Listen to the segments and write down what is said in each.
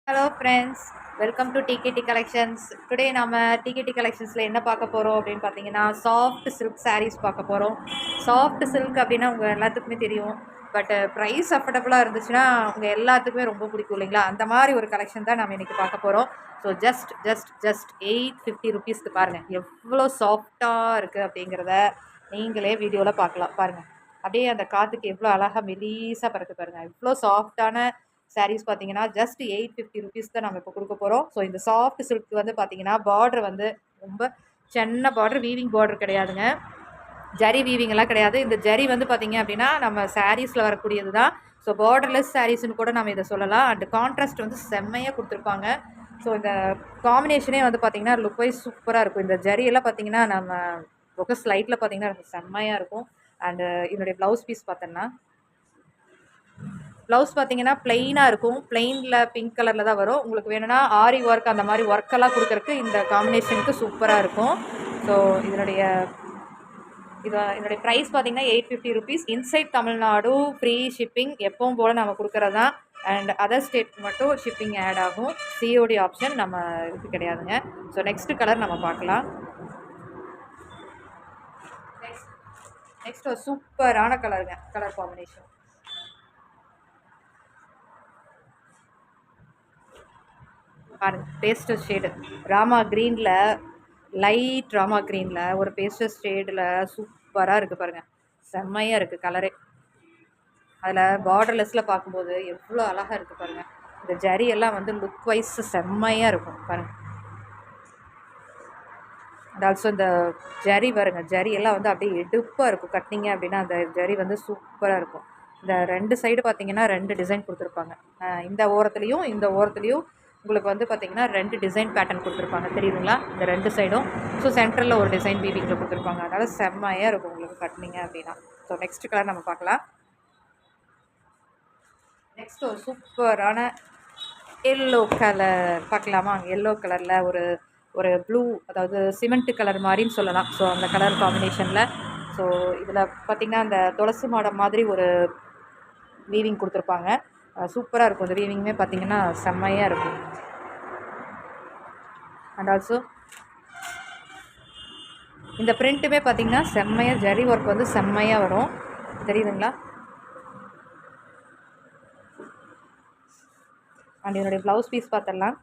Hello friends, welcome to TKD collections. Today நம்ம TKD கலெக்ஷன்ஸில் என்ன பார்க்க போகிறோம் அப்படின்னு பார்த்தீங்கன்னா, சாஃப்ட் சில்க் சாரீஸ் பார்க்க போகிறோம். சாஃப்ட் சில்க் அப்படின்னா உங்கள் எல்லாத்துக்குமே தெரியும். பட் ப்ரைஸ் அஃபோர்டபுளாக இருந்துச்சுன்னா உங்கள் எல்லாத்துக்குமே ரொம்ப பிடிக்கும் இல்லைங்களா? அந்த மாதிரி ஒரு கலெக்ஷன் தான் நம்ம இன்றைக்கி பார்க்க போகிறோம். ஸோ ஜஸ்ட் 850 ருபீஸ்க்கு பாருங்கள் எவ்வளோ சாஃப்டாக இருக்குது அப்படிங்கிறத நீங்களே வீடியோவில் பார்க்கலாம். பாருங்கள், அப்படியே அந்த காற்றுக்கு எவ்வளோ அழகாக மெலீஸாக பறக்கு பாருங்கள். இவ்வளோ சாஃப்டான சாரீஸ் பார்த்தீங்கன்னா ஜஸ்ட் 850 ருபீஸ் தான் நம்ம இப்போ கொடுக்க போகிறோம். ஸோ இந்த சாஃப்ட் சில்க் வந்து பார்த்தீங்கன்னா பார்டர் வந்து ரொம்ப சின்ன பார்டர், வீவிங் பார்டர் கிடையாதுங்க, ஜரி வீவிங் எல்லாம் கிடையாது. இந்த ஜரி வந்து பார்த்தீங்க அப்படின்னா நம்ம சாரீஸில் வரக்கூடியது தான். ஸோ பார்டர்லெஸ் சாரீஸ்னு கூட நம்ம இதை சொல்லலாம். அண்ட் கான்ட்ராஸ்ட் வந்து செம்மையாக கொடுத்துருப்பாங்க. ஸோ இந்த காம்பினேஷனே வந்து பார்த்தீங்கன்னா லுக் வைஸ் சூப்பராக இருக்கும். இந்த ஜரியெல்லாம் பார்த்தீங்கன்னா நம்ம ஃபோக்கஸ் லைட்டில் பார்த்தீங்கன்னா செம்மையாக இருக்கும். அண்டு இதனுடைய ப்ளவுஸ் பீஸ் பார்த்தோன்னா ப்ளவுஸ் பார்த்தீங்கன்னா பிளெயினாக இருக்கும். பிளெயினில் பிங்க் கலரில் தான் வரும். உங்களுக்கு வேணும்னா ஆரி ஒர்க் அந்த மாதிரி ஒர்க்கெல்லாம் கொடுக்கறதுக்கு இந்த காம்பினேஷனுக்கு சூப்பராக இருக்கும். ஸோ இதனுடைய ப்ரைஸ் பார்த்தீங்கன்னா 850 rupees. Inside Tamil Nadu free shipping எப்பவும் போல் நம்ம கொடுக்குறது தான். அண்ட் அதர் ஸ்டேட் மட்டும் ஷிப்பிங் ஆட் ஆகும். சிஓடி ஆப்ஷன் நம்ம இதுக்கு கிடையாதுங்க. ஸோ நெக்ஸ்ட் கலர் நம்ம பார்க்கலாம். நெக்ஸ்ட் ஒரு சூப்பரான கலருங்க, கலர் காம்பினேஷன் பாருங்க. பேஸ்டல் ஷேடு ராமா க்ரீனில், லைட் ராமா க்ரீனில் ஒரு பேஸ்டல் ஷேடில் சூப்பராக இருக்குது பாருங்கள். செம்மையாக இருக்குது கலரே. அதில் பார்டர்லெஸ்ஸில் பார்க்கும்போது எவ்வளோ அழகாக இருக்குது பாருங்கள். இந்த ஜரி எல்லாம் வந்து லுக் வைஸ் செம்மையாக இருக்கும் பாருங்கள். அண்ட் ஆல்சோ இந்த ஜரி பாருங்க, ஜரி எல்லாம் வந்து அப்படியே எடுப்பாக இருக்கும். கட்டினீங்க அப்படின்னா அந்த ஜரி வந்து சூப்பராக இருக்கும். இந்த ரெண்டு சைடு பார்த்தீங்கன்னா ரெண்டு டிசைன் கொடுத்துருப்பாங்க. இந்த ஓரத்துலேயும் இந்த ஓரத்துலேயும் உங்களுக்கு வந்து பார்த்தீங்கன்னா ரெண்டு டிசைன் பேட்டர்ன் கொடுத்துருப்பாங்க, தெரியுதுங்களா? இந்த ரெண்டு சைடும். ஸோ சென்டரில் ஒரு டிசைன் வீவிங்கில் கொடுத்துருப்பாங்க. அதனால் செம்மையாக இருக்கும் உங்களுக்கு கட்டினீங்க அப்படின்னா. ஸோ நெக்ஸ்ட் கலர் நம்ம பார்க்கலாம். நெக்ஸ்ட் ஒரு சூப்பரான எல்லோ கலர் பார்க்கலாமா? எல்லோ கலரில் ஒரு ப்ளூ, அதாவது சிமெண்ட் கலர் மாதிரின்னு சொல்லலாம். ஸோ அந்த கலர் காம்பினேஷனில். ஸோ இதில் பார்த்திங்கன்னா அந்த துளசி மாடம் மாதிரி ஒரு வீவிங் கொடுத்துருப்பாங்க. சூப்பராக இருக்கும். இந்த வீவிங்குமே பார்த்திங்கன்னா செம்மையாக இருக்கும். அண்ட் ஆல்சோ இந்த பிரிண்ட்டுமே பார்த்திங்கன்னா செம்மையாக ஜரி ஒர்க் வந்து செம்மையாக வரும், தெரியுதுங்களா? அண்ட் இதனுடைய ப்ளவுஸ் பீஸ் பார்த்துடலாம்.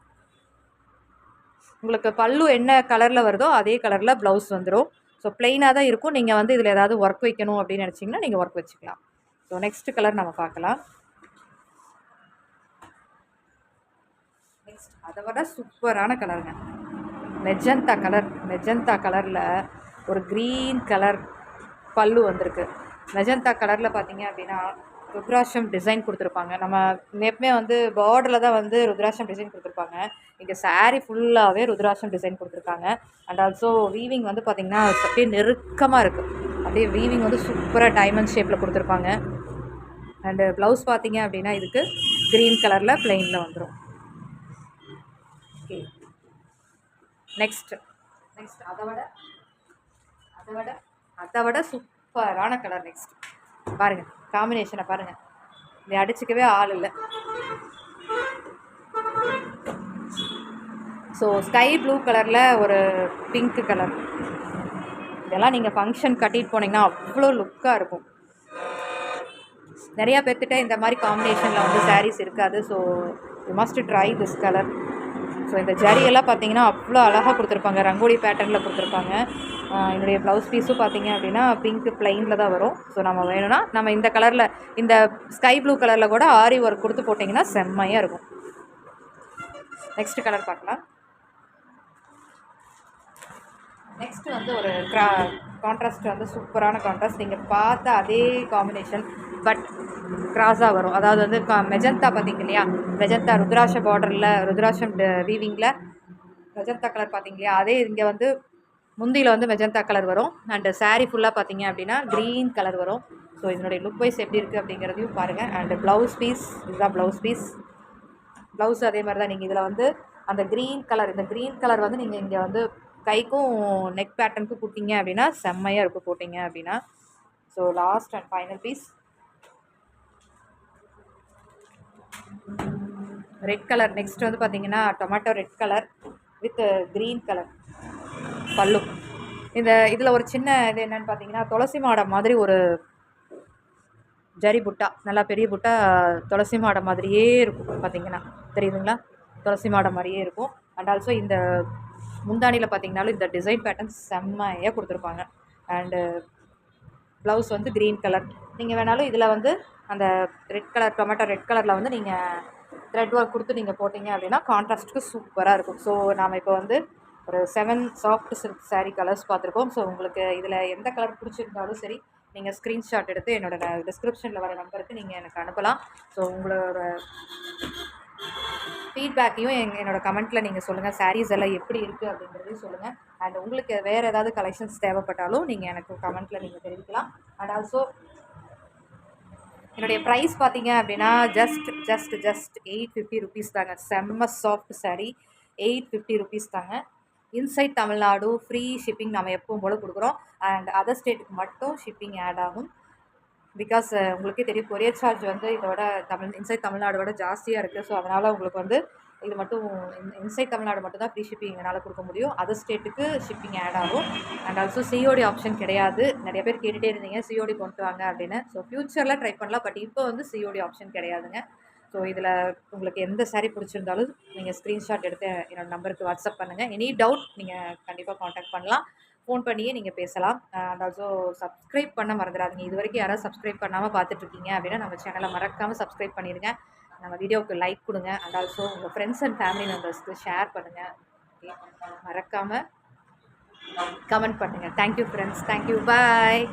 உங்களுக்கு பல்லு என்ன கலரில் வருதோ அதே கலரில் ப்ளவுஸ் வந்துடும். ஸோ பிளெயினாக தான் இருக்கும். நீங்கள் வந்து இதில் ஏதாவது ஒர்க் வைக்கணும் அப்படின்னு நினச்சிங்கன்னா நீங்கள் ஒர்க் வச்சுக்கலாம். ஸோ நெக்ஸ்ட் கலர் நம்ம பார்க்கலாம். நெக்ஸ்ட் அதை விட சூப்பரான கலருங்க, மெஜந்தா கலர். மெஜந்தா கலரில் ஒரு க்ரீன் கலர் பல்லு வந்திருக்கு. மெஜந்தா கலரில் பார்த்தீங்க அப்படின்னா ருத்ராட்சம் டிசைன் கொடுத்துருப்பாங்க. நம்ம எப்பவுமே வந்து பார்டரில் தான் வந்து ருத்ராட்சம் டிசைன் கொடுத்துருப்பாங்க. இங்கே சாரீ ஃபுல்லாகவே ருத்ராட்சம் டிசைன் கொடுத்துருக்காங்க. அண்ட் ஆல்சோ வீவிங் வந்து பார்த்திங்கன்னா அப்படியே நெருக்கமாக இருக்குது. அப்படியே வீவிங் வந்து சூப்பராக டைமண்ட் ஷேப்பில் கொடுத்துருப்பாங்க. அண்டு ப்ளவுஸ் பார்த்தீங்க அப்படின்னா இதுக்கு க்ரீன் கலரில் ப்ளெயினில் வந்துடும். ஓகே, நெக்ஸ்ட் அதை விட சூப்பரான கலர். நெக்ஸ்ட் பாருங்கள், காம்பினேஷனை பாருங்கள். இதை அடிச்சுக்கவே ஆள் இல்லை. ஸோ ஸ்கை ப்ளூ கலரில் ஒரு பிங்க் கலர். இதெல்லாம் நீங்கள் ஃபங்க்ஷன் கட்டிட்டு போனீங்கன்னா அவ்வளோ லுக்காக இருக்கும். நிறையா பேர்த்திட்ட இந்த மாதிரி காம்பினேஷனில் வந்து சாரீஸ் இருக்காது. So you must try this colour. So இந்த ஜரியெல்லாம் பார்த்தீங்கன்னா அவ்வளோ அழகாக கொடுத்துருப்பாங்க, ரங்கோலி பேட்டர்னில் கொடுத்துருப்பாங்க. என்னுடைய ப்ளவுஸ் பீஸும் பார்த்தீங்க அப்படின்னா பிங்க் பிளெயினில் தான் வரும். ஸோ நம்ம வேணும்னா நம்ம இந்த கலரில், இந்த ஸ்கை ப்ளூ கலரில் கூட ஆரி ஒர்க் கொடுத்து போட்டிங்கன்னா செம்மையாக இருக்கும். நெக்ஸ்ட் கலர் பார்க்கலாம். நெக்ஸ்ட் வந்து ஒரு கான்ட்ராஸ்ட் வந்து சூப்பரான கான்ட்ராஸ்ட். நீங்கள் பார்த்த அதே காம்பினேஷன் பட் கிராஸாக வரும். அதாவது வந்து மெஜந்தா பார்த்தீங்க இல்லையா? மெஜந்தா ருத்ராட்ச பார்டரில் ருத்ராட்சம் வீவிங்கில் மெஜந்தா கலர் பார்த்தீங்க இல்லையா? அதே இங்கே வந்து முந்தியில் வந்து மெஜந்தா கலர் வரும். அண்டு சாரீ ஃபுல்லாக பார்த்தீங்க அப்படின்னா க்ரீன் கலர் வரும். ஸோ இதனுடைய லுக் வைஸ் எப்படி இருக்குது அப்படிங்கிறதையும் பாருங்கள். அண்டு ப்ளவுஸ் பீஸ், இதுதான் ப்ளவுஸ் பீஸ். ப்ளவுஸ் அதே மாதிரி தான். நீங்கள் இதில் வந்து அந்த க்ரீன் கலர், இந்த க்ரீன் கலர் வந்து நீங்கள் இங்கே வந்து கைக்கும் நெக் பேட்டர்னுக்கும் கொடுத்தீங்க அப்படின்னா செம்மையாக இருக்கும் போட்டிங்க அப்படின்னா. So last and final piece. Red colour. Next வந்து பார்த்தீங்கன்னா tomato red colour with green colour பல்லு. இதில் ஒரு சின்ன இது என்னென்னு பார்த்தீங்கன்னா, துளசி மாடம் மாதிரி ஒரு ஜரி புட்டா, நல்லா பெரிய புட்டா துளசி மாடம் மாதிரியே இருக்கும். பார்த்தீங்கன்னா தெரியுதுங்களா? துளசி மாடம் மாதிரியே இருக்கும். அண்ட் ஆல்சோ இந்த முந்தானியில் பார்த்தீங்கன்னாலும் இந்த டிசைன் பேட்டர்ன் செம்மையாக கொடுத்துருப்பாங்க. அண்டு ப்ளவுஸ் வந்து க்ரீன் கலர். நீங்கள் வேணாலும் இதில் வந்து அந்த ரெட் கலர் டொமேட்டோ ரெட் கலரில் வந்து நீங்கள் த்ரெட் ஒர்க் கொடுத்து நீங்கள் போட்டிங்க அப்படின்னா கான்ட்ராஸ்ட்டுக்கு சூப்பராக இருக்கும். ஸோ நாம் இப்போ வந்து ஒரு 7 சாஃப்ட் சில்க் saree கலர்ஸ் பார்த்துருக்கோம். ஸோ உங்களுக்கு இதில் எந்த கலர் பிடிச்சிருந்தாலும் சரி, நீங்கள் ஸ்க்ரீன்ஷாட் எடுத்து என்னோட டிஸ்கிரிப்ஷனில் வர நம்பருக்கு நீங்கள் எனக்கு அனுப்பலாம். ஸோ உங்களோட ஃபீட்பேக்கையும் என்னோட கமெண்ட்டில் நீங்கள் சொல்லுங்கள். சாரீஸ் எல்லாம் எப்படி இருக்குது அப்படிங்கிறதையும் சொல்லுங்கள். அண்ட் உங்களுக்கு வேறு ஏதாவது கலெக்ஷன்ஸ் தேவைப்பட்டாலும் நீங்கள் எனக்கு கமெண்ட்டில் நீங்கள் தெரிவிக்கலாம். அண்ட் ஆல்சோ என்னுடைய ப்ரைஸ் பார்த்தீங்க அப்படின்னா ஜஸ்ட் 850 ருபீஸ் தாங்க. செம்ம சாஃப்ட் saree 850 ருபீஸ் தாங்க. இன்சைட் தமிழ்நாடு ஃப்ரீ ஷிப்பிங் நம்ம எப்பவும் போல் கொடுக்குறோம். அண்ட் அதர் ஸ்டேட்டுக்கு மட்டும் ஷிப்பிங் ஆட் ஆகும். பிகாஸ் உங்களுக்கே தெரியும், கொரியர் சார்ஜ் வந்து இதோட இன்சைட் தமிழ்நாடோட ஜாஸ்தியாக இருக்குது. ஸோ அதனால் உங்களுக்கு வந்து இது மட்டும் இன்சைட் தமிழ்நாடு மட்டும் தான் ஃப்ரீ ஷிப்பிங் என்னால் கொடுக்க முடியும். அதர் ஸ்டேட்டுக்கு ஷிப்பிங் ஆட் ஆகும். அண்ட் ஆல்சோ சிஓடி ஆப்ஷன் கிடையாது. நிறைய பேர் கேட்டுகிட்டே இருந்தீங்க சிஓடி கொண்டு வாங்க அப்படின்னு. ஸோ ஃப்யூச்சரில் ட்ரை பண்ணலாம். பட் இப்போ வந்து சிஓடி ஆப்ஷன் கிடையாதுங்க. ஸோ இதில் உங்களுக்கு எந்த saree பிடிச்சிருந்தாலும் நீங்கள் ஸ்க்ரீன்ஷாட் எடுத்து என்னோட நம்பருக்கு வாட்ஸ்அப் பண்ணுங்கள். எனி டவுட் நீங்கள் கண்டிப்பாக காண்டாக்ட் பண்ணலாம். ஃபோன் பண்ணியே நீங்கள் பேசலாம். அண்ட் ஆல்சோ சப்ஸ்கிரைப் பண்ண மறந்துடாதீங்க. இது வரைக்கும் யாராவது சப்ஸ்கிரைப் பண்ணாமல் பார்த்துட்ருக்கீங்க அப்படின்னா நம்ம சேனலை மறக்காமல் சப்ஸ்கிரைப் பண்ணிடுங்க. நம்ம வீடியோவுக்கு லைக் கொடுங்க. அண்ட் ஆல்சோ உங்கள் ஃப்ரெண்ட்ஸ் அண்ட் ஃபேமிலி மெம்பர்ஸ்க்கு ஷேர் பண்ணுங்கள். ஓகே, மறக்காமல் கமெண்ட் பண்ணுங்கள். Thank you friends. தேங்க்யூ. பாய்.